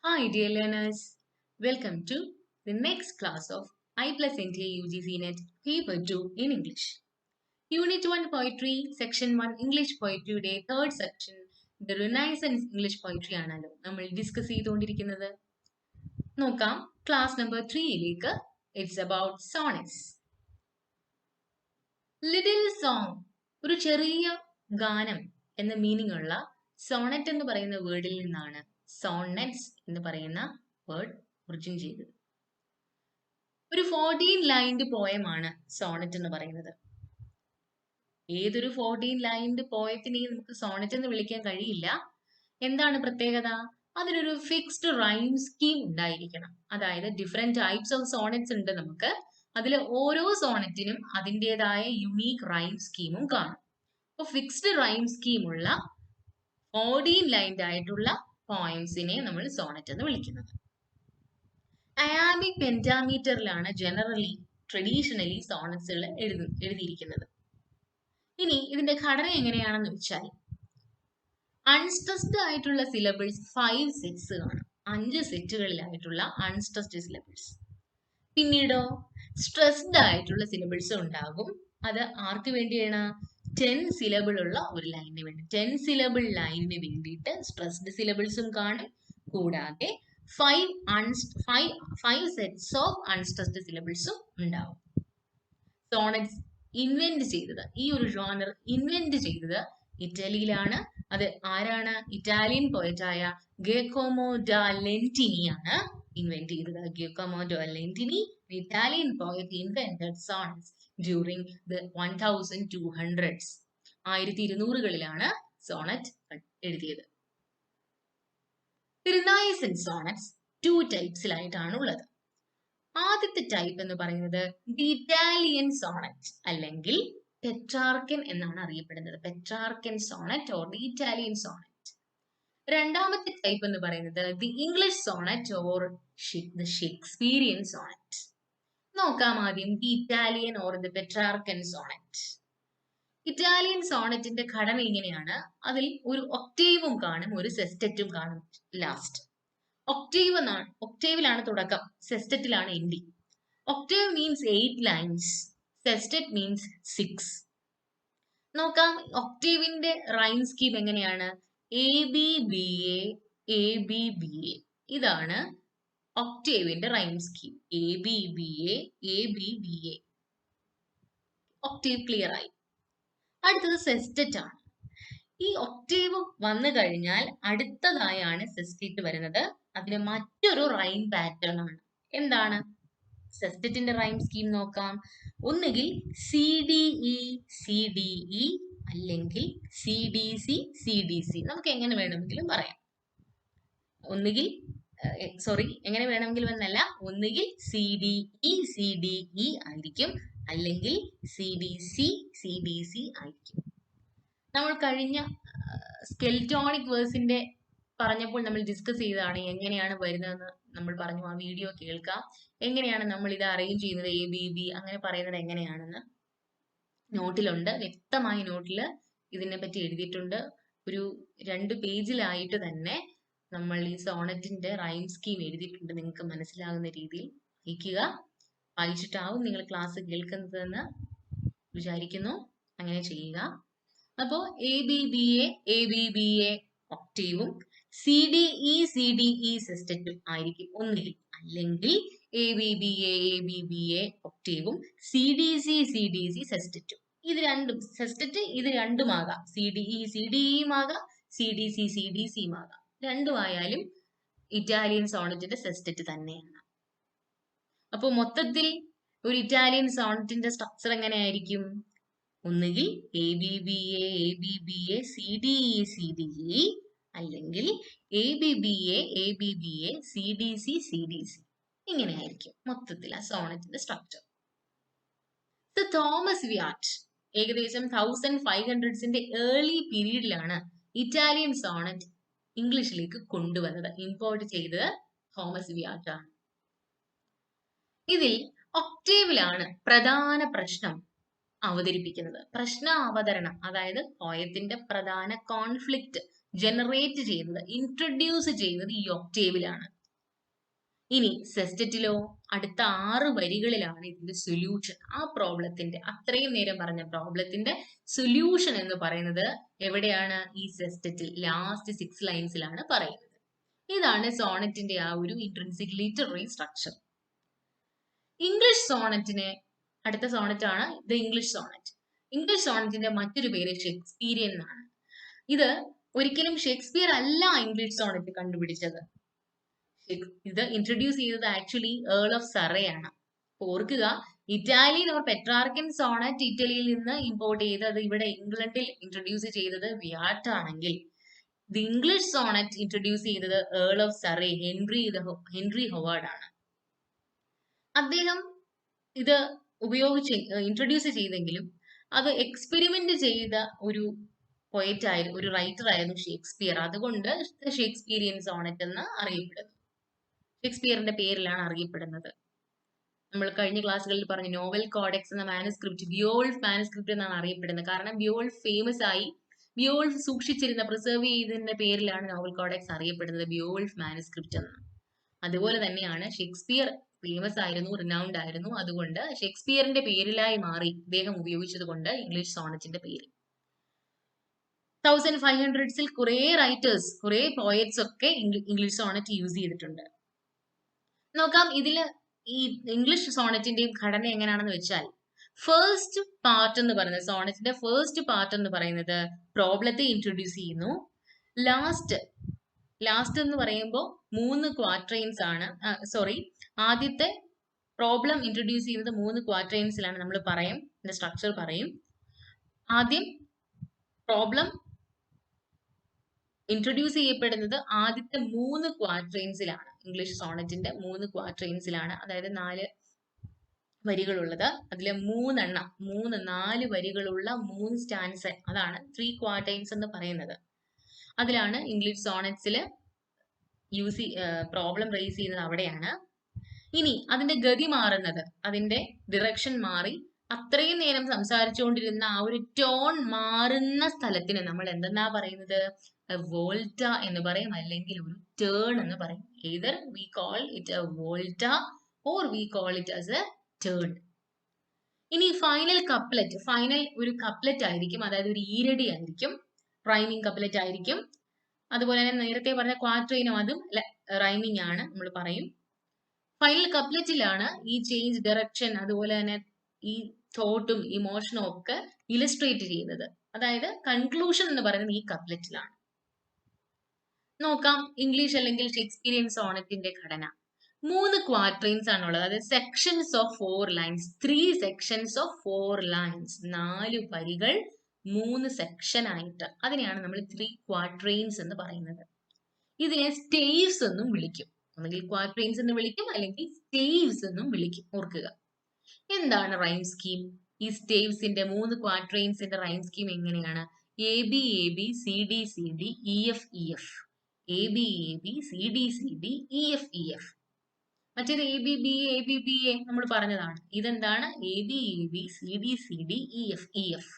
Hi dear learners, welcome to the next class of I plus NTA UGC NET Paper 2 in English. Unit 1 Poetry, Section 1 English Poetry Day, third section, The Renaissance English Poetry ആണല്ലോ നമ്മൾ discuss ചെയ്തുകൊണ്ടിരിക്കുന്നത്. നോക്കാം class number 3യിലേക്ക്. It's about sonnets. Little song, ഒരു ചെറിയ ഗാനം എന്ന meaning ഉള്ള സോണറ്റ് എന്ന് പറയുന്ന വേർഡിൽ നിന്നാണ് സോണറ്റ്സ് എന്ന് പറയുന്ന വേർഡ് ഒറിജിൻ ചെയ്തത്. ഒരു 14 ലൈൻഡ് പോയമാണ് സോണറ്റ് എന്ന് പറയുന്നത്. ഏതൊരു 14 ലൈൻഡ് പോയത്തിനെയും നമുക്ക് സോണറ്റ് എന്ന് വിളിക്കാൻ കഴിയില്ല. എന്താണ് പ്രത്യേകത? അതിനൊരു ഫിക്സ്ഡ് റൈം സ്കീം ഉണ്ടായിരിക്കണം. അതായത് ഡിഫറെന്റ് ടൈപ്സ് ഓഫ് സോണറ്റ്സ് ഉണ്ട് നമുക്ക്. അതിൽ ഓരോ സോണറ്റിനും അതിൻ്റെതായ യുണീക്ക് റൈം സ്കീമും കാണും. അപ്പോൾ ഫിക്സ്ഡ് റൈം സ്കീമുള്ള 14 ലൈൻഡ് ആയിട്ടുള്ള പോയിന്റ്സിനെ നമ്മൾ സോണറ്റ് എന്ന് വിളിക്കുന്നത്. അയാമിക് പെന്റാമീറ്ററിലാണ് ട്രഡീഷണലി സോണറ്റ്സുകൾ എഴുതിയിരിക്കുന്നത്. ഇനി ഇതിന്റെ ഘടന എങ്ങനെയാണെന്ന് വെച്ചാൽ, അൺസ്ട്രെസ്ഡ് ആയിട്ടുള്ള സിലബിൾസ് 5 സെറ്റ്സ് കാണും. 5 സെറ്റുകളിലായിട്ടുള്ള അൺസ്ട്രെസ്ഡ് സിലബിൾസ്. പിന്നീടോ സ്ട്രെസ്ഡ് ആയിട്ടുള്ള സിലബിൾസ് ഉണ്ടാകും. അത് ആർക്ക് വേണ്ടിയാണ്? 10 സിലബിൾ ഉള്ള ഒരു ലൈനിന് വേണ്ടി. 10 സിലബിൾ ലൈനിന് വേണ്ടിയിട്ട് സ്ട്രെസ്ഡ് സിലബിൾസും കാണും. കൂടാതെ 5 സെറ്റ്സ് ഓഫ് അൺസ്ട്രെസ്ഡ് സിലബിൾസും ഉണ്ടാവും. സോണറ്റ്സ് ഇൻവെന്റ് ചെയ്തത്, ഈ ഒരു ജോണർ ഇൻവെന്റ് ചെയ്തത് ഇറ്റലിയിലാണ്. അത് ആരാണ്? ഇറ്റാലിയൻ പോയറ്റായ ഗിയക്കോമോ ഡാ ലെന്റിനിയാണ് ഇൻവെന്റ് ചെയ്തത്. Giacomo da Lentini, Italian poet, invented sonnets during the 1200s. 1200കളിലാണ് സോണറ്റ് എഴുതിയത്. റിനൈസൻസ് സോണറ്റ്സ് 2 ടൈപ്സിലായിട്ടാണ് ഉള്ളത്. ആദ്യത്തെ ടൈപ്പ് എന്ന് പറയുന്നത് ദി ഇറ്റാലിയൻ സോണറ്റ് അല്ലെങ്കിൽ പെട്രാർക്കൻ എന്നാണ് അറിയപ്പെടുന്നത്. Petrarchan sonnet or the Italian sonnet. രണ്ടാമത്തെ ടൈപ്പ് എന്ന് പറയുന്നത് the English sonnet or the Shakespearean sonnet. നോക്കാം ആദ്യം the Italian or the Petrarchan sonnet. Italian സോണറ്റിന്റെ ഘടന ഇങ്ങനെയാണ്. അതിൽ ഒരു ഒക്ടേവും കാണും, ഒരു സെസ്റ്ററ്റും കാണും ലാസ്റ്റ്. ഒക്ടേവിലാണ് തുടക്കം, സെസ്റ്ററ്റിലാണ് ending. Octave means 8 lines, sestet means 6. നോക്കാം ഒക്ടേവിന്റെ റൈം സ്കീം എങ്ങനെയാണ്. ABBA ABBA, ഇതാണ് ഒക്ടേവിന്റെ rhyme scheme. ABBA ABBA. Octave clear ആയി. അടുത്തത് സെസ്റ്ററ്റ് ആണ്. ഈ ഒക്ടേവ് വന്നു കഴിഞ്ഞാൽ അടുത്തതായാണ് സെസ്റ്ററ്റ് വരുന്നത്. അതിന് മറ്റൊരു റൈം പാറ്റേൺ ആണ്. എന്താണ് സെസ്റ്ററ്റിന്റെ റൈം സ്കീം? നോക്കാം. ഒന്നുകിൽ CDE CDE അല്ലെങ്കിൽ CDC CDC. നമുക്ക് എങ്ങനെ വേണമെങ്കിലും പറയാം. എങ്ങനെ വേണമെങ്കിലും എന്നല്ല, ഒന്നുകിൽ CDE CDE ആയിരിക്കും, അല്ലെങ്കിൽ CDC CDC ആയിരിക്കും. നമ്മൾ കഴിഞ്ഞ സ്കെൽറ്റോണിക് വേഴ്സിന്റെ പറഞ്ഞപ്പോൾ നമ്മൾ ഡിസ്കസ് ചെയ്തതാണ് എങ്ങനെയാണ് വരുന്നതെന്ന് നമ്മൾ പറഞ്ഞു. ആ വീഡിയോ കേൾക്കാം. എങ്ങനെയാണ് നമ്മൾ ഇത് അറേഞ്ച് ചെയ്യുന്നത്, ABB അങ്ങനെ പറയുന്നത് എങ്ങനെയാണെന്ന് നോട്ടിലുണ്ട്. വ്യക്തമായ നോട്ടിൽ ഇതിനെ പറ്റി എഴുതിയിട്ടുണ്ട്. ഒരു 2 പേജിലായിട്ട് തന്നെ നമ്മൾ ഈ സോണറ്റിന്റെ റൈം സ്കീം എഴുതിയിട്ടുണ്ട്. നിങ്ങൾക്ക് മനസ്സിലാകുന്ന രീതിയിൽ വായിച്ചിട്ടാവും നിങ്ങൾ ക്ലാസ് കേൾക്കുന്നതെന്ന് വിചാരിക്കുന്നു. അങ്ങനെ ചെയ്യുക. അപ്പോ ABBA ഒക്ടേവും CDE CDE സെസ്റ്ററ്റും ആയിരിക്കും ഒന്നുകിൽ, അല്ലെങ്കിൽ ABBA ഒക്ടേവും CDC CDC സെസ്റ്ററ്റും. ഇത് രണ്ടും സെസ്റ്ററ്റ്, ഇത് രണ്ടുമാകാം. CDE CDEയും ആകാം, CDC CDCയും ആകാം. രണ്ടുമായാലും ഇറ്റാലിയൻ സോണറ്റിന്റെ സെസ്റ്ററ്റ് തന്നെയാണ്. അപ്പോൾ മൊത്തത്തിൽ ഒരു ഇറ്റാലിയൻ സോണറ്റിന്റെ സ്ട്രക്ചർ എങ്ങനെയായിരിക്കും? ഒന്നുകിൽ ABBA CDE CDE അല്ലെങ്കിൽ ABBA CDC CDC. ഇങ്ങനെയായിരിക്കും മൊത്തത്തിൽ ആ സോണറ്റിന്റെ സ്ട്രക്ചർ. തോമസ് വിയാറ്റ് ഏകദേശം 1500s ഏർലി പീരീഡിലാണ് ഇറ്റാലിയൻ സോണറ്റ് ഇംഗ്ലീഷിലേക്ക് കൊണ്ടുവന്നത്. ഇമ്പോർട്ട് ചെയ്തത് തോമസ് വിയാറ്റ് ആണ്. ഇതിൽ ഒക്ടേവിലാണ് പ്രധാന പ്രശ്നം അവതരിപ്പിക്കുന്നത്. പ്രശ്ന അവതരണം, അതായത് പോയത്തിന്റെ പ്രധാന കോൺഫ്ലിക്റ്റ് ജനറേറ്റ് ചെയ്തത്, ഇൻട്രൊഡ്യൂസ് ചെയ്തത് ഈ ഒക്ടേവിലാണ്. ഇനി സെസ്റ്ററ്റിലോ അടുത്ത 6 വരികളിലാണ് ഇതിന്റെ സൊല്യൂഷൻ. ആ പ്രോബ്ലത്തിന്റെ, അത്രയും നേരം പറഞ്ഞ പ്രോബ്ലത്തിന്റെ സൊല്യൂഷൻ എന്ന് പറയുന്നത് എവിടെയാണ്? ഈ സെസ്റ്ററ്റിൽ ലാസ്റ്റ് 6 ലൈൻസിലാണ് പറയുന്നത്. ഇതാണ് സോണറ്റിന്റെ ആ ഒരു ഇൻട്രിൻസിക് ലിറ്റററി സ്ട്രക്ചർ. ഇംഗ്ലീഷ് സോണറ്റിന് അടുത്ത സോണറ്റ് ആണ് ദ ഇംഗ്ലീഷ് സോണറ്റ്. ഇംഗ്ലീഷ് സോണറ്റിന്റെ മറ്റൊരു പേര് ഷേക്സ്പീരിയൻ എന്നാണ്. ഇത് ഒരിക്കലും ഷേക്സ്പിയർ അല്ല ഇംഗ്ലീഷ് സോണറ്റ് കണ്ടുപിടിച്ചത്. ഇത് ഇൻട്രൊഡ്യൂസ് ചെയ്തത് ആക്ച്വലി ഏൾ ഓഫ് സറേ ആണ്. ഓർക്കുക, ഇറ്റാലിയൻ ഓർ പെട്രാർക്കൻ സോണറ്റ് ഇറ്റലിയിൽ നിന്ന് ഇമ്പോർട്ട് ചെയ്ത് അത് ഇവിടെ ഇംഗ്ലണ്ടിൽ ഇൻട്രൊഡ്യൂസ് ചെയ്തത് വിയാട്ട് ആണെങ്കിൽ, ദി ഇംഗ്ലീഷ് സോണറ്റ് ഇൻട്രൊഡ്യൂസ് ചെയ്തത് Earl of Surrey Henry Howard ആണ്. അദ്ദേഹം ഇത് ഇൻട്രൊഡ്യൂസ് ചെയ്തെങ്കിലും അത് എക്സ്പെരിമെന്റ് ചെയ്ത ഒരു പോയറ്റ് ആയിരുന്നു, ഒരു റൈറ്റർ ആയിരുന്നു ഷേക്സ്പിയർ. അതുകൊണ്ട് ഷേക്സ്പീരിയൻ സോണറ്റ് എന്ന് അറിയപ്പെടുന്നു. ഷേക്സ്പിയറിന്റെ പേരിലാണ് അറിയപ്പെടുന്നത്. നമ്മൾ കഴിഞ്ഞ ക്ലാസ്സുകളിൽ പറഞ്ഞു, നോവൽ കോഡെക്സ് എന്ന മാനുസ്ക്രിപ്റ്റ് ബിയോൾഫ് മാനുസ്ക്രിപ്റ്റ് എന്നാണ് അറിയപ്പെടുന്നത്. കാരണം ബിയോൾഫ് ഫേമസ് ആയി, ബിയോൾഫ് സൂക്ഷിച്ചിരുന്ന, പ്രിസർവ് ചെയ്തതിന്റെ പേരിലാണ് നോവൽ കോഡെക്സ് അറിയപ്പെടുന്നത്, ബിയോൾഫ് മാനുസ്ക്രിപ്റ്റ് എന്ന്. അതുപോലെ തന്നെയാണ് ഷേക്സ്പിയർ ഫേമസ് ആയിരുന്നു, റിനൗണ്ട് ആയിരുന്നു. അതുകൊണ്ട് ഷേക്സ്പിയറിന്റെ പേരിലായി മാറി ഇദ്ദേഹം ഉപയോഗിച്ചത് കൊണ്ട് ഇംഗ്ലീഷ് സോണറ്റിന്റെ പേര്. 1500s കുറെ റൈറ്റേഴ്സ്, കുറെ പോയറ്റ്സ് ഒക്കെ ഇംഗ്ലീഷ് സോണറ്റ് യൂസ് ചെയ്തിട്ടുണ്ട്. നോക്കാം ഇതില് ഈ ഇംഗ്ലീഷ് സോണറ്റിന്റെയും ഘടന എങ്ങനെയാണെന്ന് വെച്ചാൽ, ഫസ്റ്റ് പാർട്ട് എന്ന് പറയുന്നത്, സോണറ്റിന്റെ ഫസ്റ്റ് പാർട്ട് എന്ന് പറയുന്നത് പ്രോബ്ലത്തെ ഇൻട്രൊഡ്യൂസ് ചെയ്യുന്നു. ലാസ്റ്റ് എന്ന് പറയുമ്പോൾ 3 ക്വാർട്ടറൈൻസ് ആണ്. ആദ്യത്തെ പ്രോബ്ലം ഇൻട്രൊഡ്യൂസ് ചെയ്യുന്നത് 3 ക്വാർട്ടറൈൻസിലാണ്. നമ്മൾ പറയും, സ്ട്രക്ചർ പറയും. ആദ്യം പ്രോബ്ലം ഇൻട്രൊഡ്യൂസ് ചെയ്യപ്പെടുന്നത് ആദ്യത്തെ 3 ക്വാർട്ടറൈൻസിലാണ്. ഇംഗ്ലീഷ് സോണറ്റിന്റെ 3 ക്വാർട്ടറൈൻസിലാണ്. അതായത് 4 വരികളുള്ളത്. അതിലെ 4 വരികളുള്ള 3 സ്റ്റാൻസ, അതാണ് 3 ക്വാർട്ടൈൻസ് എന്ന് പറയുന്നത്. അതിലാണ് ഇംഗ്ലീഷ് സോണറ്റ്സിൽ പ്രോബ്ലം റേസ് ചെയ്യുന്നത് അവിടെയാണ്. ഇനി അതിന്റെ ഗതി മാറുന്നത്, അതിന്റെ ഡിറക്ഷൻ മാറി അത്രയും നേരം സംസാരിച്ചുകൊണ്ടിരുന്ന ആ ഒരു ടോൺ മാറുന്ന സ്ഥലത്തിന് നമ്മൾ എന്തെന്നാ പറയുന്നത്? വോൾട്ട എന്ന് പറയും, അല്ലെങ്കിൽ ഒരു ടേൺ എന്ന് പറയും. either we call it a volta or we call it as a turn. ഇനി ഫൈനൽ ഒരു കപ്ലറ്റ് ആയിരിക്കും, അതായത് ഒരു ഈരടി ആയിരിക്കും, റൈമിംഗ് കപ്ലറ്റ് ആയിരിക്കും. അതുപോലെ തന്നെ നേരത്തെ പറഞ്ഞ ക്വാർട്ടറൈനും അതും റൈമിംഗ് ആണ്, നമ്മൾ പറയും. ഫൈനൽ കപ്ലറ്റിലാണ് ഈ ചേഞ്ച് ഡയറക്ഷൻ, അതുപോലെ തന്നെ ഈ തോട്ടും ഇമോഷനും ഒക്കെ ഇലസ്ട്രേറ്റ് ചെയ്യുന്നത്. അതായത് കൺക്ലൂഷൻ എന്ന് പറയുന്നത് ഈ കപ്ലറ്റിലാണ്. നോക്കാം ഇംഗ്ലീഷ് അല്ലെങ്കിൽ ഷേക്സ്പീരിയൻ സോണറ്റിന്റെ ഘടന. 3 ക്വാർട്ടറൈൻസ് ആണുള്ളത്. അതായത് sections of 4 lines, 3 sections of 4 lines, 4 വരികൾ 3 സെക്ഷൻ ആയിട്ട്. അതിനെയാണ് നമ്മൾ 3 ക്വാർട്ടറൈൻസ് എന്ന് പറയുന്നത്. ഇതിനെ സ്റ്റേവ്സ് എന്നും വിളിക്കും. ഒന്നുകിൽ ക്വാർട്ടറൈൻസ് എന്ന് വിളിക്കും, അല്ലെങ്കിൽ സ്റ്റേവ്സ് എന്നും വിളിക്കും. ഓർക്കുക, എന്താണ് റൈം സ്കീം? ഈ സ്റ്റേവ്സിന്റെ 3 ക്വാർട്ടറൈൻസിന്റെ റൈം സ്കീം എങ്ങനെയാണ്? A B A B C D C D E F E F. A B A B C D C D E F E F. മറ്റേത് എ ബി ബി എ നമ്മൾ പറഞ്ഞതാണ്. ഇതെന്താണ്? A B A B C D C D E F E F.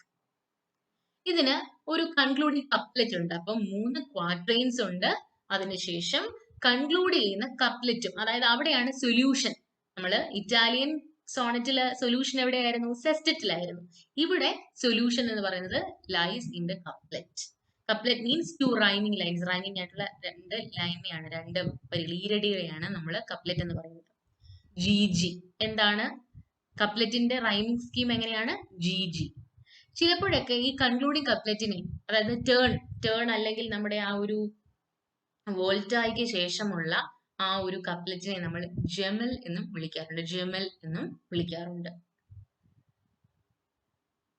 ഇതിന് ഒരു concluding couplet ഉണ്ട്. അപ്പം 3 ക്വാർട്ടറൈൻസ് ഉണ്ട്. അതിനുശേഷം കൺക്ലൂഡ് ചെയ്യുന്ന കപ്ലറ്റും, അതായത് അവിടെയാണ് സൊല്യൂഷൻ. നമ്മള് ഇറ്റാലിയൻ സോണറ്റിലെ സൊല്യൂഷൻ എവിടെയായിരുന്നു? സെസ്റ്ററ്റിലായിരുന്നു. ഇവിടെ സൊല്യൂഷൻ എന്ന് പറയുന്നത് lies in the couplet. Couplet means 2 rhyming lines. Rhyming ആയിട്ടുള്ള 2 ലൈനെയാണ്, 2 വരികൾ, ഈരടികളെയാണ് നമ്മൾ കപ്ലറ്റ് എന്ന് പറയുന്നത്. ജി ജി എന്താണ്? കപ്ലറ്റിന്റെ റൈമിംഗ് സ്കീം എങ്ങനെയാണ്? G G. ചിലപ്പോഴൊക്കെ ഈ കൺക്ലൂഡിംഗ് കപ്ലറ്റിനെ, അതായത് ടേൺ അല്ലെങ്കിൽ നമ്മുടെ ആ ഒരു വോൾട്ടായ്ക്ക് ശേഷമുള്ള ആ ഒരു കപ്ലറ്റിനെ നമ്മൾ ജെമൽ എന്നും വിളിക്കാറുണ്ട്.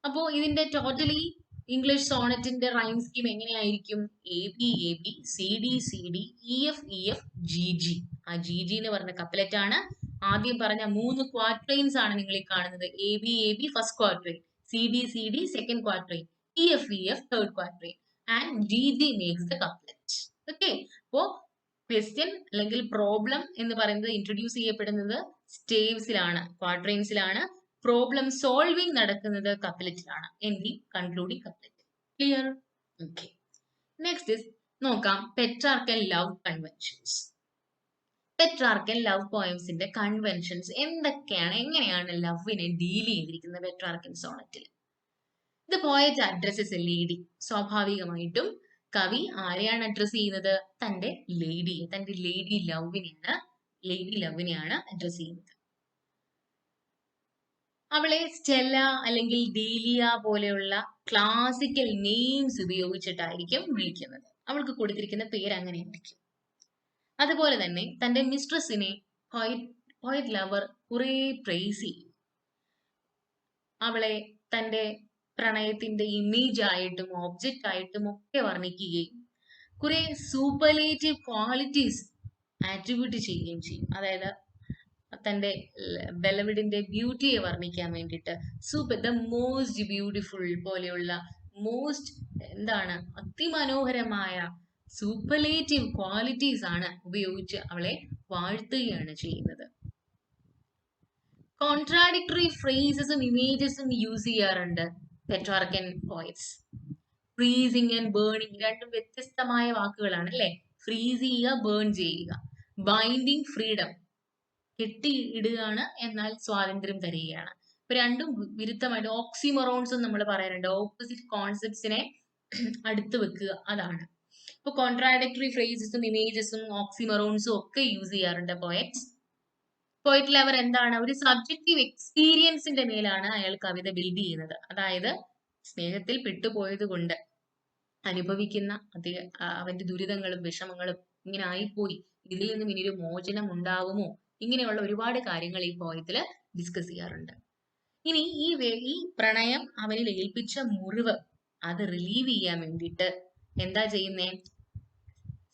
അപ്പോ ഇതിന്റെ ടോട്ടലി ഇംഗ്ലീഷ് സോണറ്റിന്റെ റൈം സ്കീം എങ്ങനെയായിരിക്കും? A B C D C D E F E F G G. ആ ജി ജി എന്ന് പറഞ്ഞ കപ്ലറ്റ് ആണ്. ആദ്യം പറഞ്ഞ 3 ക്വാർട്ടറൈൻസ് ആണ് നിങ്ങൾ ഈ കാണുന്നത്. A B first quatrain, C D second quatrain, E F third quatrain, and G G makes the couplet. Okay, അപ്പോ ക്വസ്റ്റ്യൻ അല്ലെങ്കിൽ പ്രോബ്ലം എന്ന് പറയുന്നത് ഇൻട്രൊഡ്യൂസ് ചെയ്യപ്പെടുന്നത് സ്റ്റേവ്സിലാണ്, ക്വാർട്ടറൈൻസിലാണ്. പ്രോബ്ലം സോൾവിംഗ് നടക്കുന്നത് കപ്ലറ്റിലാണ്, ending concluding couplet. Clear? Okay. Next is നോക്കാം Petrarchal love conventions. Petrarchal love പോയംസിന്റെ കൺവെൻഷൻസ് എന്തൊക്കെയാണ്, എങ്ങനെയാണ് ലവിനെ ഡീൽ ചെയ്തിരിക്കുന്നത് പെട്രാർക്കൽ സോണറ്റിൽ. The poet addresses a lady. സ്വാഭാവികമായിട്ടും കവി ആരെയാണ് അഡ്രസ് ചെയ്യുന്നത്? തന്റെ ലേഡിയെ, തന്റെ ലേഡി ലവിനെയാണ് അഡ്രസ് ചെയ്യുന്നത്. അവളെ സ്റ്റെല്ല അല്ലെങ്കിൽ ഡീലിയ പോലെയുള്ള ക്ലാസിക്കൽ നെയിംസ് ഉപയോഗിച്ചിട്ടായിരിക്കും വിളിക്കുന്നത്. അവൾക്ക് കൊടുത്തിരിക്കുന്ന പേര് അങ്ങനെയായിരിക്കും. അതുപോലെ തന്നെ തന്റെ മിസ്ട്രസിനെ പോയറ്റ് ലവർ കുറെ പ്രൈസ് ചെയ്യും. അവളെ തന്റെ പ്രണയത്തിന്റെ ഇമേജ് ആയിട്ടും ഓബ്ജക്റ്റ് ആയിട്ടും ഒക്കെ വർണ്ണിക്കുകയും കുറെ സൂപ്പർലേറ്റീവ് ക്വാളിറ്റീസ് ആട്രിബ്യൂട്ട് ചെയ്യുകയും ചെയ്യും. അതായത് തന്റെ ബെലവിഡിന്റെ ബ്യൂട്ടിയെ വർണ്ണിക്കാൻ വേണ്ടിയിട്ട് ദ മോസ്റ്റ് ബ്യൂട്ടിഫുൾ പോലെയുള്ള അതിമനോഹരമായ സൂപ്പർലേറ്റീവ് ക്വാളിറ്റീസ് ആണ് ഉപയോഗിച്ച് അവളെ വാഴ്ത്തുകയാണ് ചെയ്യുന്നത്. കോൺട്രാഡിക്ടറി ഫ്രേസസും ഇമേജസും യൂസ് ചെയ്യാറുണ്ട് Petrarchan poets. Freezing and burning രണ്ടും വ്യത്യസ്തമായ വാക്കുകളാണ് അല്ലെ. ഫ്രീസ് ചെയ്യുക, ബേൺ ചെയ്യുക. ബൈൻഡിങ്, ഫ്രീഡം, കെട്ടിയിടുകയാണ് എന്നാൽ സ്വാതന്ത്ര്യം തരികയാണ്. ഇപ്പൊ രണ്ടും വിരുദ്ധമായിട്ട് ഓക്സിമറോൺസ് നമ്മൾ പറയാറുണ്ട്. ഓപ്പോസിറ്റ് കോൺസെപ്റ്റ്സിനെ അടുത്ത് വെക്കുക, അതാണ്. ഇപ്പൊ കോൺട്രാഡിക്ടറി ഫ്രേസസും ഇമേജസും ഓക്സിമറോൺസും ഒക്കെ യൂസ് ചെയ്യാറുണ്ട് പോയറ്റ് ലവർ. എന്താണ്? ഒരു സബ്ജക്റ്റീവ് എക്സ്പീരിയൻസിന്റെ മേലാണ് അയാൾ കവിത ബിൽഡ് ചെയ്യുന്നത്. അതായത് സ്നേഹത്തിൽ പെട്ടുപോയത് കൊണ്ട് അനുഭവിക്കുന്ന അവന്റെ ദുരിതങ്ങളും വിഷമങ്ങളും, ഇങ്ങനെ ആയിപ്പോയി, ഇതിൽ നിന്നും ഇനിയൊരു മോചനം ഉണ്ടാകുമോ, ഇങ്ങനെയുള്ള ഒരുപാട് കാര്യങ്ങൾ ഈ പോയത്തില് ഡിസ്കസ് ചെയ്യാറുണ്ട്. ഇനി ഈ പ്രണയം അവനിൽ ഏൽപ്പിച്ച മുറിവ് അത് റിലീവ് ചെയ്യാൻ വേണ്ടിയിട്ട് എന്താ ചെയ്യുന്നേ?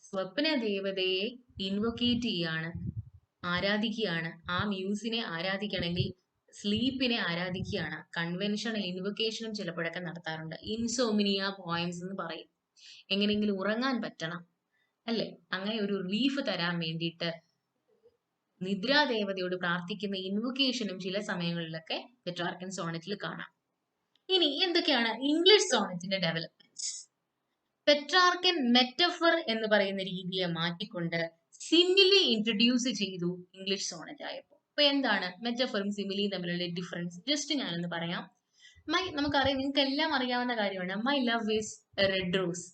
സ്വപ്ന ദേവതയെ ഇൻവൊക്കേറ്റ് ചെയ്യാണ്, ആരാധിക്കുകയാണ്. ആ മ്യൂസിനെ ആരാധിക്കണമെങ്കിൽ സ്ലീപ്പിനെ ആരാധിക്കുകയാണ്. കൺവെൻഷണൽ ഇൻവൊക്കേഷനും ചിലപ്പോഴൊക്കെ നടത്താറുണ്ട്. ഇൻസോമിനിയ പോയംസ് എന്ന് പറയും. എങ്ങനെയെങ്കിലും ഉറങ്ങാൻ പറ്റണം അല്ലെ, അങ്ങനെ ഒരു റിലീഫ് തരാൻ വേണ്ടിയിട്ട് നിദ്രാദേവതയോട് പ്രാർത്ഥിക്കുന്ന ഇൻവൊക്കേഷനും ചില സമയങ്ങളിലൊക്കെ പെട്രാർക്കൻ സോണറ്റിൽ കാണാം. ഇനി എന്തൊക്കെയാണ് ഇംഗ്ലീഷ് സോണറ്റിന്റെ ഡെവലപ്മെന്റ്സ്? പെട്രാർക്കൻ മെറ്റഫർ എന്ന് പറയുന്ന രീതിയെ മാറ്റിക്കൊണ്ട് സിമിലി ഇൻട്രൊഡ്യൂസ് ചെയ്തു ഇംഗ്ലീഷ് സോണറ്റ് ആയപ്പോൾ. അപ്പൊ എന്താണ് മെറ്റഫറും സിമിലിയും തമ്മിലുള്ള ഡിഫറൻസ്? ജസ്റ്റ് ഞാനൊന്ന് പറയാം. നമുക്കറിയാം, നിങ്ങൾക്ക് എല്ലാം അറിയാവുന്ന കാര്യമാണ്. My love is red rose.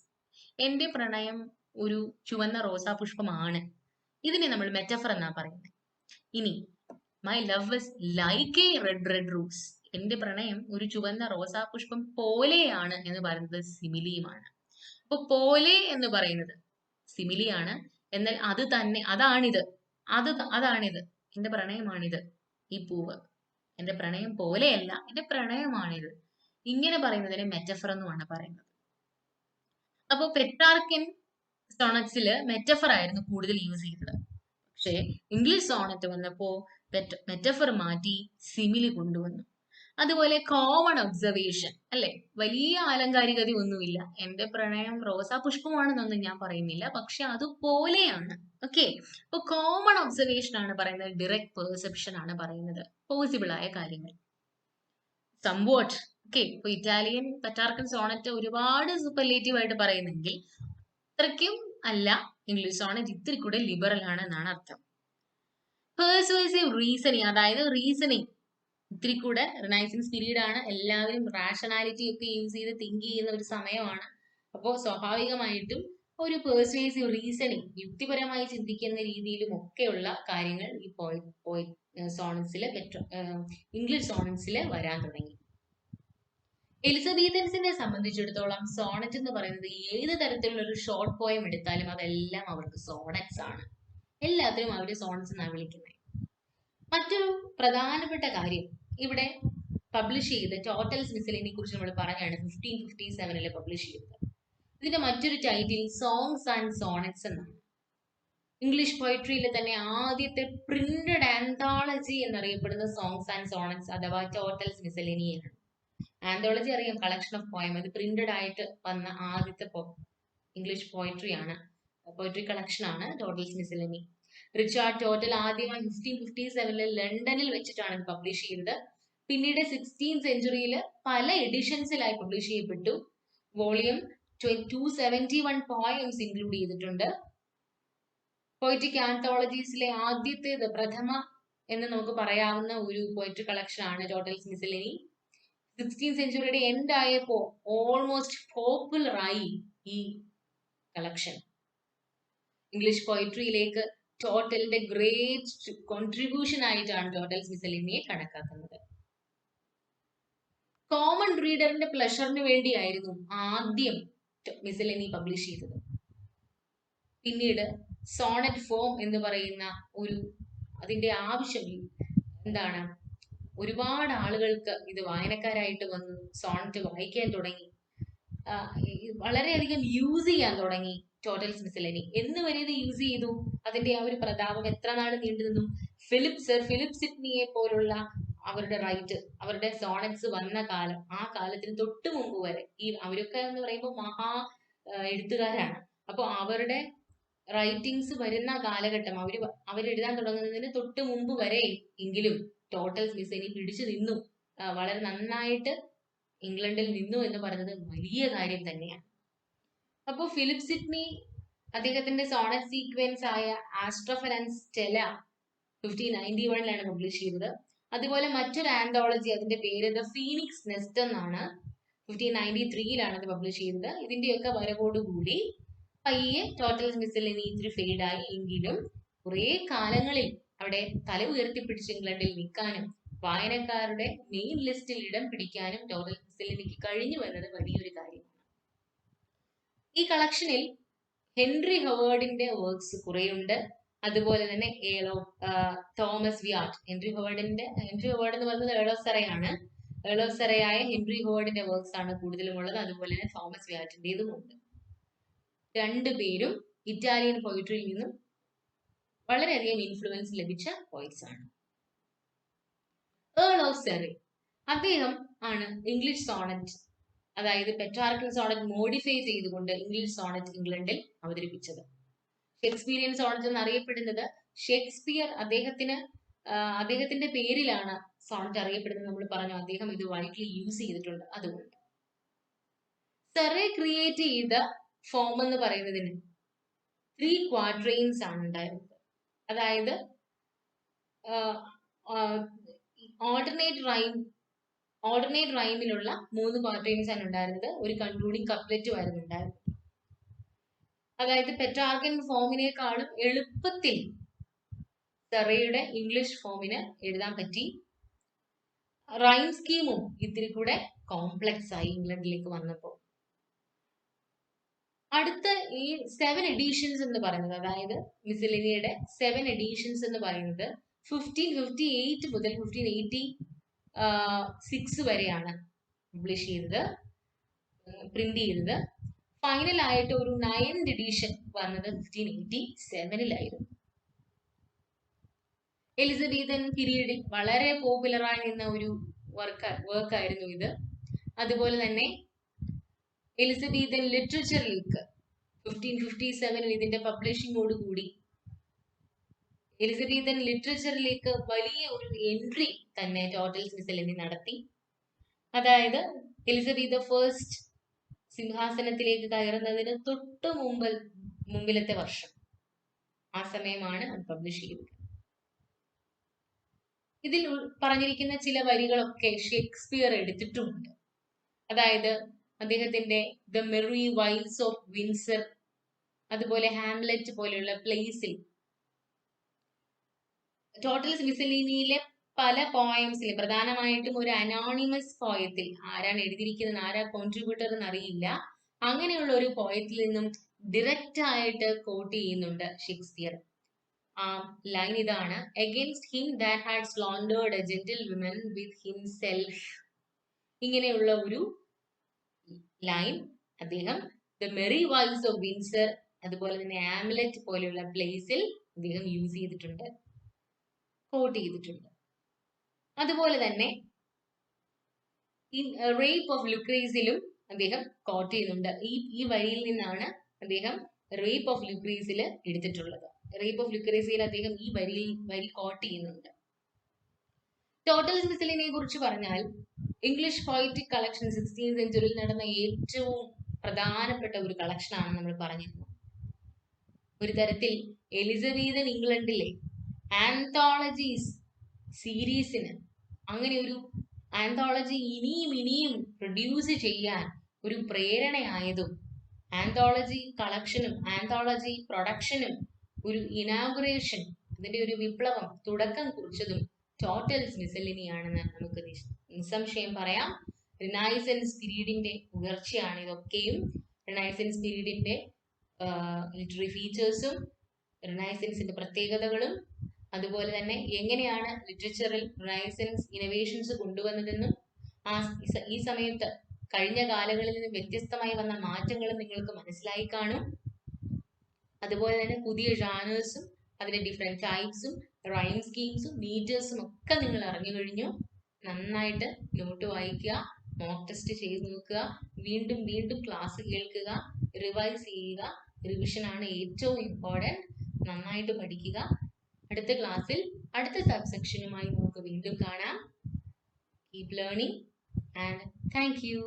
എന്റെ പ്രണയം ഒരു ചുവന്ന റോസാപുഷ്പമാണ്. ഇതിനെ നമ്മൾ മെറ്റഫർ എന്നാ പറയുന്നത്. ഇനി my love is like A red rose. എന്റെ പ്രണയം ഒരു ചുവന്ന റോസാപുഷ്പം പോലെയാണ് എന്ന് പറയുന്നത് സിമിലിയുമാണ്. അപ്പൊ പോലെ എന്ന് പറയുന്നത് സിമിലിയാണ്, എന്നാൽ അത് തന്നെ അതാണിത്, അതാണിത്, എന്റെ പ്രണയമാണിത്, ഈ പൂവ് എന്റെ പ്രണയം പോലെയല്ല, എന്റെ പ്രണയമാണിത്, ഇങ്ങനെ പറയുന്നതിനെ മെറ്റഫർ എന്നുമാണ് പറയുന്നത്. അപ്പൊ പെട്രാർക്കൻ സോണറ്റ്സില് മെറ്റഫർ ആയിരുന്നു കൂടുതൽ യൂസ് ചെയ്തത്. പക്ഷേ ഇംഗ്ലീഷ് സോണറ്റ് വന്നപ്പോ മെറ്റഫർ മാറ്റി സിമിലി കൊണ്ടുവന്നു. അതുപോലെ കോമൺ ഒബ്സർവേഷൻ അല്ലെ, വലിയ ആലങ്കാരികത ഒന്നുമില്ല. എന്റെ പ്രണയം റോസാപുഷ്പമാണെന്നൊന്നും ഞാൻ പറയുന്നില്ല, പക്ഷെ അതുപോലെയാണ്. ഓക്കെ, അപ്പൊ കോമൺ ഒബ്സർവേഷൻ ആണ് പറയുന്നത്, ഡയറക്റ്റ് പെർസെപ്ഷൻ ആണ് പറയുന്നത്, പോസിബിൾ ആയ കാര്യങ്ങൾ. Somewhat okay. ഇപ്പൊ ഇറ്റാലിയൻ പെട്രാർക്കൻ സോണറ്റ് ഒരുപാട് സൂപ്പർലേറ്റീവ് ആയിട്ട് പറയുന്നെങ്കിൽ അത്രയ്ക്കും അല്ല ഇംഗ്ലീഷ് സോണറ്റ്, ഇത്തിരി കൂടെ ലിബറൽ ആണ് എന്നാണ് അർത്ഥം. പെർസ്വേസീവ് റീസണിങ്, അതായത് റീസണിങ് ഇത്തിരി കൂടെ റിനൈസൻസ് പീരീഡ് ആണ്. എല്ലാവരും റാഷണാലിറ്റി ഒക്കെ യൂസ് ചെയ്ത് തിങ്ക് ചെയ്യുന്ന ഒരു സമയമാണ്. അപ്പോൾ സ്വാഭാവികമായിട്ടും ഒരു പെർസ്വേസീവ് റീസണിങ്, യുക്തിപരമായി ചിന്തിക്കുന്ന രീതിയിലും ഒക്കെയുള്ള കാര്യങ്ങൾ ഈ സോണറ്റ്സില് ഇംഗ്ലീഷ് സോണറ്റ്സില് വരാൻ തുടങ്ങി. എലിസബത്തൻസിനെ സംബന്ധിച്ചിടത്തോളം സോണറ്റ് എന്ന് പറയുന്നത് ഏത് തരത്തിലുള്ള ഒരു ഷോർട്ട് പോയം എടുത്താലും അതെല്ലാം അവർക്ക് സോണറ്റ്സ് ആണ്. എല്ലാത്തിനും അവര് സോണറ്റ്സ് എന്നാണ് വിളിക്കുന്നത്. മറ്റൊരു പ്രധാനപ്പെട്ട കാര്യം, ഇവിടെ പബ്ലിഷ് ചെയ്ത് ടോട്ടൽസ് മിസലിനെ കുറിച്ച് നമ്മൾ പറഞ്ഞാണ് 1557 പബ്ലിഷ് ചെയ്തത്. ഇതിന്റെ മറ്റൊരു ടൈറ്റിൽ സോങ്സ് ആൻഡ് സോണറ്റ്സ് എന്നാണ്. ഇംഗ്ലീഷ് പോയട്രിയിലെ തന്നെ ആദ്യത്തെ പ്രിന്റഡ് ആന്തോളജി എന്നറിയപ്പെടുന്ന സോങ്സ് ആൻഡ് സോണറ്റ്സ് അഥവാ ടോട്ടൽസ് മിസലിനിയാണ്. ആന്തോളജി അറിയാം, കളക്ഷൻ ഓഫ് പോയം. അത് പ്രിന്റഡ് ആയിട്ട് വന്ന ആദ്യത്തെ ഇംഗ്ലീഷ് പോയട്രി കളക്ഷൻ ആണ് ടോട്ടൽസ് മിസലിനി. റിച്ചാർഡ് ടോട്ടൽ ആദ്യമായി 1557 ലണ്ടനിൽ വെച്ചിട്ടാണ് ഇത് പബ്ലിഷ് ചെയ്തത്. പിന്നീട് 16th സെഞ്ചുറിയിൽ പല എഡിഷൻസിലായി പബ്ലിഷ് ചെയ്യപ്പെട്ടു. വോളിയം 271 പോയംസ് ഇൻക്ലൂഡ് ചെയ്തിട്ടുണ്ട്. പോയിറ്റിക് ആന്തോളജീസിലെ ആദ്യത്തേത്, പ്രഥമ എന്ന് നമുക്ക് പറയാവുന്ന ഒരു പോയിട്രി കളക്ഷൻ ആണ് ടോട്ടൽസ് മിസലേനി. 16th സെഞ്ചുറിയുടെ എൻഡ് ആയപ്പോ ഓൾമോസ്റ്റ് പോപ്പുലർ ആയി ഈ കളക്ഷൻ. ഇംഗ്ലീഷ് പോയിട്രിയിലേക്ക് ടോട്ടലിന്റെ ഗ്രേറ്റ് കോൺട്രിബ്യൂഷൻ ആയിട്ടാണ് ടോട്ടൽസ് മിസലേനിയെ കണക്കാക്കുന്നത്. കോമൺ റീഡറിന്റെ പ്ലഷറിന് വേണ്ടിയായിരുന്നു ആദ്യം മിസലേനി പബ്ലിഷ് ചെയ്തത്. പിന്നീട് സോണറ്റ് ഫോം എന്ന് പറയുന്ന അതിന്റെ ആവശ്യം എന്താണ്, ഒരുപാട് ആളുകൾക്ക് ഇത് വായനക്കാരായിട്ട് വന്നു, സോണറ്റ് വായിക്കാൻ തുടങ്ങി, വളരെയധികം യൂസ് ചെയ്യാൻ തുടങ്ങി ടോട്ടൽസ് മിസലേനി. എന്ന് വരെ ഇത് യൂസ് ചെയ്തു? അതിന്റെ ആ ഒരു പ്രതാപം എത്ര നാൾ നീണ്ടു നിന്നു? ഫിലിപ്പ് സിഡ്നിയെ പോലുള്ള അവരുടെ സോണറ്റ്സ് വന്ന കാലം, ആ കാലത്തിന് തൊട്ട് മുമ്പ് വരെ അവരൊക്കെ എന്ന് പറയുമ്പോൾ മഹാ എഴുത്തുകാരാണ്. അപ്പോൾ അവരുടെ റൈറ്റിങ്സ് വരുന്ന കാലഘട്ടം, അവരെഴുതാൻ തുടങ്ങുന്നതിന് തൊട്ട് മുമ്പ് വരെ എങ്കിലും ടോട്ടൽസ് മിസലേനി പിടിച്ചു നിന്നു, വളരെ നന്നായിട്ട് ഇംഗ്ലണ്ടിൽ നിന്നു എന്ന് പറയുന്നത് വലിയ കാര്യം തന്നെയാണ്. അപ്പോൾ ഫിലിപ്പ് സിഡ്നി അദ്ദേഹത്തിന്റെ സോണറ്റ് സീക്വൻസ് ആയ ആസ്ട്രോഫൻ ആൻഡ് സ്റ്റെല 1591 പബ്ലിഷ് ചെയ്തത്. അതുപോലെ മറ്റൊരു ആന്തോളജി, അതിന്റെ പേര് ദ ഫീനിക്സ് നെസ്റ്റ് എന്നാണ്, 1593 അത് പബ്ലിഷ് ചെയ്തത്. ഇതിന്റെയൊക്കെ വരവോടുകൂടി പയ്യെ ടോട്ടൽസ് മിസലേനി ഇത്തിരി ഫെയ്ഡായി. എങ്കിലും കുറെ കാലങ്ങളിൽ അവിടെ തല ഉയർത്തിപ്പിടിച്ച് ഇംഗ്ലണ്ടിൽ നിൽക്കാനും വായനക്കാരുടെ മെയിൻ ലിസ്റ്റിൽ ഇടം പിടിക്കാനും ടോട്ടൽസ് മിസലേനിക്ക് കഴിഞ്ഞു എന്നത് വലിയൊരു കാര്യമാണ്. ഈ കളക്ഷനിൽ ഹെൻറി ഹവേർഡിന്റെ വർക്ക്സ് കുറേയുണ്ട്. അതുപോലെ തന്നെ തോമസ് വ്യാറ്റ്, ഹെൻറി ഹവേർഡ് എന്ന് പറയുന്നത് ഏൾ ഓഫ് സറയാണ്. ഏൾ ഓഫ് സറയായ ഹെൻറി ഹവേർഡിന്റെ വർക്ക്സ് ആണ് കൂടുതലും ഉള്ളത്. അതുപോലെ തന്നെ തോമസ് വ്യാറ്റിന്റേതും ഉണ്ട്. രണ്ടുപേരും ഇറ്റാലിയൻ പോയിട്രിയിൽ നിന്നും വളരെയധികം ഇൻഫ്ലുവൻസ് ലഭിച്ച പോയിറ്റ്സ് ആണ്. ഏൾ ഓഫ് സറേ, അദ്ദേഹം ആണ് ഇംഗ്ലീഷ് സോണറ്റ്, അതായത് പെട്രാർക്കൽ സോണറ്റ് മോഡിഫൈ ചെയ്തുകൊണ്ട് ഇംഗ്ലീഷ് സോണറ്റ് ഇംഗ്ലണ്ടിൽ അവതരിപ്പിച്ചത്. ഷേക്സ്പിയറിയൻ സോണറ്റ് എന്നറിയപ്പെടുന്നത് ഷേക്സ്പിയർ അദ്ദേഹത്തിന്റെ പേരിലാണ് സോണറ്റ് അറിയപ്പെടുന്നത്. നമ്മൾ പറഞ്ഞു, അദ്ദേഹം ഇത് വൈഡ്ലി യൂസ് ചെയ്തിട്ടുണ്ട്. അതുകൊണ്ട് സറേ ക്രിയേറ്റ് ചെയ്ത ഫോം എന്ന് പറയുന്നതിന് 3 ക്വാഡ്രെയിൻസ് ആണ് ഉണ്ടായിരുന്നത്. അതായത് ഓൾട്ടർനേറ്റ് റൈമിലുള്ള 3 ക്വാഡ്രെയിൻസ് ആണ് ഉണ്ടായിരുന്നത്. ഒരു കൺക്ലൂഡിംഗ് കപ്ലെറ്റും ആയിരുന്നു ഉണ്ടായിരുന്നത്. അതായത് പെട്രാർക്കൻ ഫോമിനേക്കാളും എളുപ്പത്തിൽ സറേയുടെ ഇംഗ്ലീഷ് ഫോമിന് എഴുതാൻ പറ്റി. റൈം സ്കീമും ഇത്തിരി കൂടെ കോംപ്ലക്സ് ആയി ഇംഗ്ലണ്ടിലേക്ക് വന്നപ്പോൾ. അടുത്ത ഈ 7 എഡീഷൻസ് എന്ന് പറയുന്നത്, അതായത് മിസലേനിയുടെ 7 എഡീഷൻസ് എന്ന് പറയുന്നത് 1558 മുതൽ 1586 വരെയാണ് പബ്ലിഷ് ചെയ്തത്, പ്രിന്റ് ചെയ്തത്. ഫൈനൽ ആയിട്ട് ഒരു 9th എഡീഷൻ വന്നത് 1587 എലിസബത്തൻ പീരീഡിൽ വളരെ പോപ്പുലറായി നിന്ന ഒരു വർക്കായിരുന്നു ഇത്. അതുപോലെ തന്നെ എലിസബത്തൻ ലിറ്ററേച്ചറിലേക്ക് 1557 ഇതിന്റെ പബ്ലിഷിങ്ങോട് കൂടി എലിസബത്തൻ ലിറ്ററേച്ചറിലേക്ക് വലിയ ഒരു എൻട്രി തന്നെ ടോട്ടൽസ് മിസലേനി നടത്തി. അതായത് എലിസബത്ത് ഫസ്റ്റ് സിംഹാസനത്തിലേക്ക് കയറുന്നതിന് തൊട്ട് മുമ്പിലത്തെ വർഷം, ആ സമയമാണ് അത് പബ്ലിഷ് ചെയ്തത്. ഇതിൽ പറഞ്ഞിരിക്കുന്ന ചില വരികളൊക്കെ ഷേക്സ്പിയർ എടുത്തിട്ടുമുണ്ട്. അതായത് അദ്ദേഹത്തിന്റെ the Merry Wives of Windsor, അതുപോലെ ഹാംലെറ്റ് പോലെയുള്ള പ്ലേസിൽ, ടോട്ടൽസ് മിസലേനിയിലെ പല പോയംസിൽ, പ്രധാനമായിട്ടും ഒരു അനോണിമസ് പോയത്തിൽ, ആരാണ് എഴുതിയിരിക്കുന്നത്, ആരാ കോൺട്രിബ്യൂട്ടർ എന്ന് അറിയില്ല, അങ്ങനെയുള്ള ഒരു പോയത്തിൽ നിന്നും ഡയറക്റ്റ് ആയിട്ട് കോട്ട് ചെയ്യുന്നുണ്ട് ഷേക്സ്പിയർ. ആ ലൈൻ ഇതാണ്: against him that had slandered a gentlewoman with himself. ഇങ്ങനെയുള്ള ഒരു ലൈൻ അദ്ദേഹം the Merry Wives of Windsor, അതുപോലെ തന്നെ ഹാംലെറ്റ് പോലെയുള്ള പ്ലേസിൽ അദ്ദേഹം യൂസ് ചെയ്തിട്ടുണ്ട്, കോട്ട് ചെയ്തിട്ടുണ്ട്. അതുപോലെ തന്നെ റേപ്പ് ഓഫ് ലുക്രീസിലും അദ്ദേഹം കോട്ട് ചെയ്യുന്നുണ്ട്. ഈ വരിയിൽ നിന്നാണ് അദ്ദേഹം റേപ്പ് ഓഫ് ലുക്രീസിൽ എടുത്തിട്ടുള്ളത്. റേപ്പ് ഓഫ് ലുക്രീസിൽ അദ്ദേഹം ഈ വരി കോട്ട് ചെയ്യുന്നുണ്ട്. ടോട്ടൽസ് മിസലേനിയെ കുറിച്ച് പറഞ്ഞാൽ ഇംഗ്ലീഷ് പോയറ്റിക് കളക്ഷൻ 16th സെഞ്ചുറിയിൽ നടന്ന ഏറ്റവും പ്രധാനപ്പെട്ട ഒരു കളക്ഷനാണ് നമ്മൾ പറഞ്ഞിരുന്നത്. ഒരു തരത്തിൽ എലിസബീതൻ ഇംഗ്ലണ്ടിലെ ആന്തോളജീസ് സീരീസിന് അങ്ങനെ ഒരു ആന്തോളജി ഇനിയും പ്രൊഡ്യൂസ് ചെയ്യാൻ ഒരു പ്രേരണയായതും ആന്തോളജി കളക്ഷനും ആന്തോളജി പ്രൊഡക്ഷനും ഒരു ഇനാഗുറേഷൻ, അതിന്റെ ഒരു വിപ്ലവം തുടക്കം കുറിച്ചതും ടോട്ടൽസ് മിസലിനിയാണെന്ന് നമുക്ക് നിസ്സംശയം പറയാം. റിനൈസൻസ് പീരീഡിന്റെ ഉയർച്ചയാണ് ഇതൊക്കെയും. റിനൈസൻസ് പീരീഡിന്റെ ലിറ്റററി ഫീച്ചേഴ്സും റിനൈസൻസിന്റെ പ്രത്യേകതകളും അതുപോലെ തന്നെ എങ്ങനെയാണ് ലിറ്ററേച്ചറിൽ റിനൈസൻസ് ഇന്നോവേഷൻസ് കൊണ്ടുവന്നതെന്നും ഈ സമയത്ത് കഴിഞ്ഞ കാലങ്ങളിൽ നിന്ന് വ്യത്യസ്തമായി വന്ന മാറ്റങ്ങളും നിങ്ങൾക്ക് മനസ്സിലായി കാണും. അതുപോലെ തന്നെ പുതിയ ജാനേഴ്സും അതിന്റെ ഡിഫറെന്റ് ടൈപ്സും റൈം സ്കീംസും മീറ്റേഴ്സും ഒക്കെ നിങ്ങൾ അറിഞ്ഞു കഴിഞ്ഞു. നന്നായിട്ട് നോട്ട് വായിക്കുക, മോക്ക് ടെസ്റ്റ് ചെയ്ത് നോക്കുക, വീണ്ടും ക്ലാസ് കേൾക്കുക, റിവൈസ് ചെയ്യുക. റിവിഷൻ ആണ് ഏറ്റവും ഇമ്പോർട്ടൻറ്റ്. നന്നായിട്ട് പഠിക്കുക. അടുത്ത ക്ലാസ്സിൽ അടുത്ത സബ്സെക്ഷനുമായി നമുക്ക് വീണ്ടും കാണാം. Keep learning and thank you.